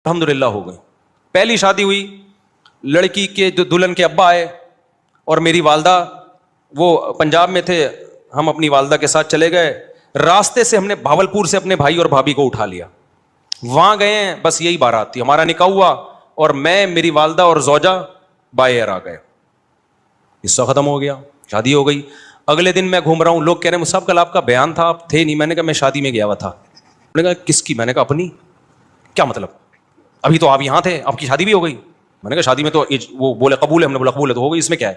الحمدللہ ہو گئی. پہلی شادی ہوئی, لڑکی کے جو دلہن کے ابا آئے اور میری والدہ, وہ پنجاب میں تھے, ہم اپنی والدہ کے ساتھ چلے گئے. راستے سے ہم نے بھاولپور سے اپنے بھائی اور بھابھی کو اٹھا لیا, وہاں گئے ہیں, بس یہی بارات تھی, ہمارا نکاح ہوا اور میں, میری والدہ اور زوجہ بائی ایئر آ گئے. قصہ ختم ہو گیا, شادی ہو گئی. اگلے دن میں گھوم رہا ہوں, لوگ کہہ رہے ہیں صاحب کل آپ کا بیان تھا, آپ تھے نہیں. میں نے کہا میں شادی میں گیا ہوا تھا. میں نے کہا کس کی؟ میں نے کہا اپنی. کیا مطلب؟ ابھی تو آپ یہاں تھے, آپ کی شادی بھی ہو گئی. میں نے کہا شادی میں تو وہ بولے قبول ہے, ہم نے بولا قبول ہے تو ہو گئی, اس میں کیا ہے؟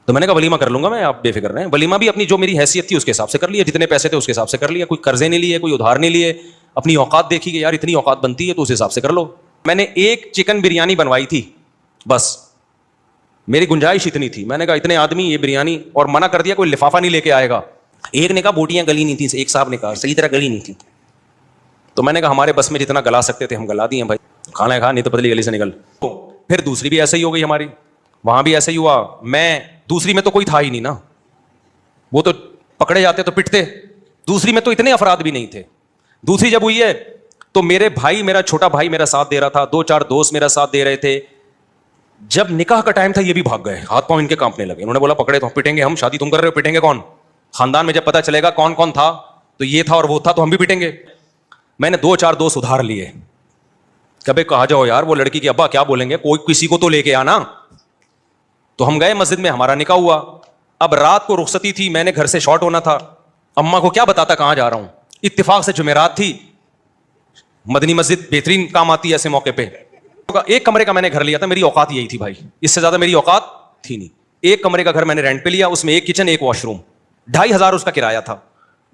تو میں نے کہا ولیمہ کر لوں گا میں, آپ بے فکر رہیں. ولیمہ بھی اپنی جو میری حیثیت تھی اس کے حساب سے کر لیا, جتنے پیسے تھے اس کے حساب سے کر لیا, کوئی قرضے نہیں لیے, کوئی ادھار نہیں لیے, اپنی اوقات دیکھی کہ یار اتنی اوقات بنتی ہے تو اس حساب سے کر لو. میں نے ایک چکن بریانی بنوائی تھی بس, میری گنجائش اتنی تھی. میں نے کہا اتنے آدمی یہ بریانی, اور منع کر دیا کوئی لفافہ نہیں لے کے آئے گا. ایک نے کہا بوٹیاں گلی نہیں تھیں, ایک صاحب نے کہا صحیح طرح گلی نہیں تھی. تو میں نے کہا ہمارے بس میں جتنا گلا سکتے تھے ہم گلا دیے بھائی, کھانا کھا, نہیں تو پتلی گلی سے نکل. پھر دوسری بھی ایسے ہی ہو گئی ہماری, وہاں بھی ایسے ہی ہوا. میں دوسری میں تو کوئی تھا ہی نہیں نا, وہ تو پکڑے جاتے تو پٹتے. دوسری میں تو اتنے افراد بھی نہیں تھے. دوسری جب ہوئی ہے تو میرے بھائی, میرا چھوٹا بھائی میرا ساتھ دے رہا تھا, 2-4 دوست میرا ساتھ دے رہے تھے. جب نکاح کا ٹائم تھا یہ بھی بھاگ گئے, ہاتھ پاؤں ان کے کانپنے لگے. انہوں نے بولا پکڑے تو پٹیں گے ہم, شادی تم کر رہے ہو, پٹیں گے کون؟ خاندان میں جب پتا چلے گا کون کون تھا تو یہ تھا اور وہ تھا تو ہم بھی پٹیں گے. میں نے 2-4 دوست ادھار لیے, کبھی کہا جاؤ یار وہ لڑکی کے ابا کیا بولیں گے, کوئی کسی کو تو لے کے آنا. تو ہم گئے مسجد میں, ہمارا نکاح ہوا. اب رات کو رخصتی تھی, میں نے گھر سے شارٹ ہونا تھا. اماں کو کیا بتاتا کہاں جا رہا ہوں, اتفاق سے جمعرات تھی, مدنی مسجد بہترین کام آتی ہے ایسے موقع پہ. ایک کمرے کا میں نے گھر لیا تھا, میری اوقات یہی تھی بھائی, اس سے زیادہ میری اوقات تھی نہیں. ایک کمرے کا گھر میں نے رینٹ پہ لیا, اس میں ایک کچن ایک واش روم, 2500 اس کا کرایہ تھا.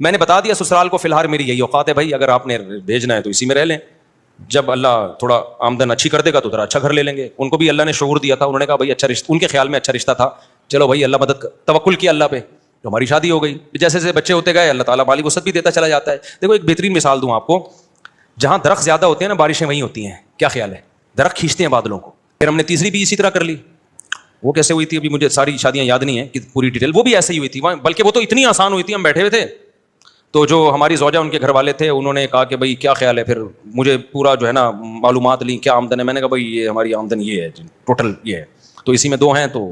میں نے بتا دیا سسرال کو فی الحال میری یہی اوقات ہے بھائی, اگر آپ نے بھیجنا ہے تو اسی میں رہ لیں, جب اللہ تھوڑا آمدن اچھی کر دے گا تو ذرا اچھا گھر لے لیں گے. ان کو بھی اللہ نے شعور دیا تھا, انہوں نے کہا بھائی اچھا رشتہ, ان کے خیال میں اچھا رشتہ تھا, چلو بھائی اللہ مدد, توکل کیا اللہ پہ, تو ہماری شادی ہو گئی. جیسے جیسے بچے ہوتے گئے اللہ تعالیٰ مالی وسعت بھی دیتا چلا جاتا ہے. دیکھو ایک بہترین مثال دوں آپ کو, جہاں درخت زیادہ ہوتے ہیں نا بارشیں وہیں ہوتی ہیں. کیا خیال ہے؟ درخت کھینچتے ہیں بادلوں کو. پھر ہم نے تیسری بھی اسی طرح کر لی. وہ کیسے ہوئی تھی ابھی مجھے ساری شادیاں یاد نہیں ہے کہ پوری ڈیٹیل, وہ بھی ایسے ہی ہوئی تھی, بلکہ وہ تو اتنی آسان ہوئی تھی, ہم بیٹھے ہوئے تھے تو جو ہماری زوجہ ان کے گھر والے تھے انہوں نے کہا کہ بھائی کیا خیال ہے, پھر مجھے پورا جو ہے نا معلومات لی کیا آمدن ہے. میں نے کہا بھائی یہ ہماری آمدن یہ ہے ٹوٹل یہ ہے, تو اسی میں 2 ہیں تو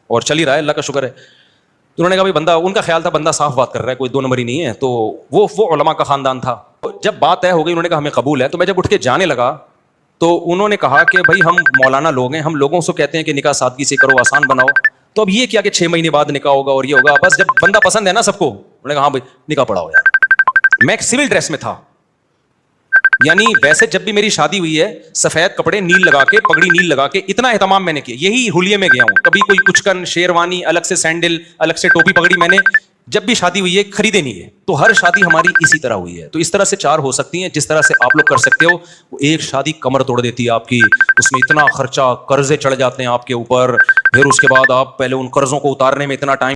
اور چل ہی رہا ہے اللہ کا شکر ہے. تو انہوں نے کہا بھائی بندہ, ان کا خیال تھا بندہ صاف بات کر رہا ہے, کوئی 2 نمبر ہی نہیں ہے. تو وہ علماء کا خاندان تھا. جب بات طے ہو گئی, انہوں نے کہا ہمیں قبول ہے. تو میں جب اٹھ کے جانے لگا تو انہوں نے کہا کہ بھائی ہم مولانا لوگ ہیں, ہم لوگوں سے کہتے ہیں کہ نکاح سادگی سے کرو, آسان بناؤ. تو اب یہ کیا کہ 6 مہینے بعد نکاح ہوگا اور یہ ہوگا, بس جب بندہ پسند ہے نا سب کو, انہوں نے کہا ہاں بھائی نکاح پڑھاؤ یار. میں ایک سول ڈریس میں تھا, یعنی ویسے جب بھی میری شادی ہوئی ہے سفید کپڑے نیل لگا کے, پگڑی نیل لگا کے, اتنا اہتمام میں نے کیا. یہی حلیے میں گیا ہوں, کبھی کوئی کچکن شیروانی الگ سے, سینڈل الگ سے, ٹوپی پگڑی میں نے جب بھی شادی ہوئی ہے خریدے نہیں ہے. تو ہر شادی ہماری اسی طرح ہوئی ہے. تو اس طرح سے 4 ہو سکتی ہیں جس طرح سے آپ لوگ کر سکتے ہو. ایک شادی کمر توڑ دیتی ہے آپ کی, اس میں اتنا خرچہ, قرضے چڑھ جاتے ہیں آپ کے اوپر, پھر اس کے بعد آپ پہلے ان قرضوں کو اتارنے میں اتنا ٹائم